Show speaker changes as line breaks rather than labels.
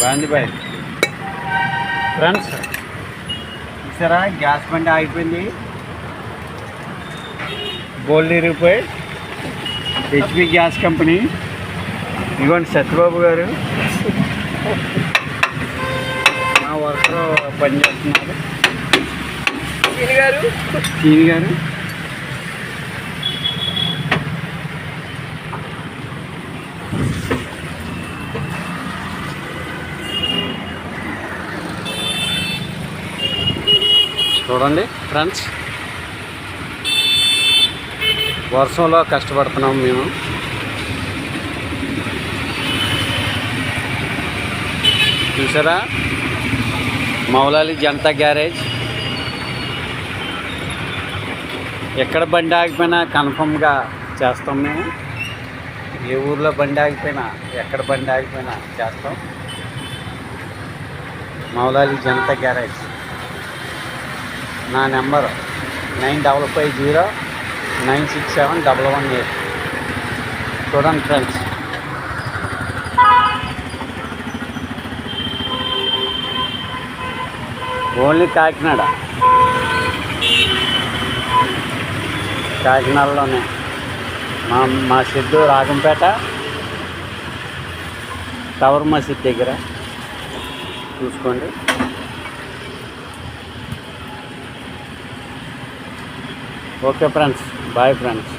బాగుంది bye. Friends చూసారా, gas బండి ఆగిపోయింది, బోల్డ్ ఇరిగిపోయి. HP gas company. ఇదిగోండి సత్యబాబు గారు మా వర్కర్ పనిచేస్తున్నారు. చీని గారు చూడండి ఫ్రెండ్స్, వర్షంలో కష్టపడుతున్నాం మేము. చూసారా, మౌలాలి జనతా గ్యారేజ్. ఎక్కడ బండి ఆగిపోయినా కన్ఫర్మ్గా చేస్తాం మేము. ఏ ఊర్లో బండి ఆగిపోయినా, ఎక్కడ బండి ఆగిపోయినా చేస్తాం. మౌలాలి జనతా గ్యారేజ్. నా నెంబర్ 9550967118. చూడండి ఫ్రెండ్స్, ఓన్లీ కాకినాడలోనే. మా సిద్ధు రాగంపేట టవర్ మసీద్ దగ్గర చూసుకోండి. Okay friends, bye friends.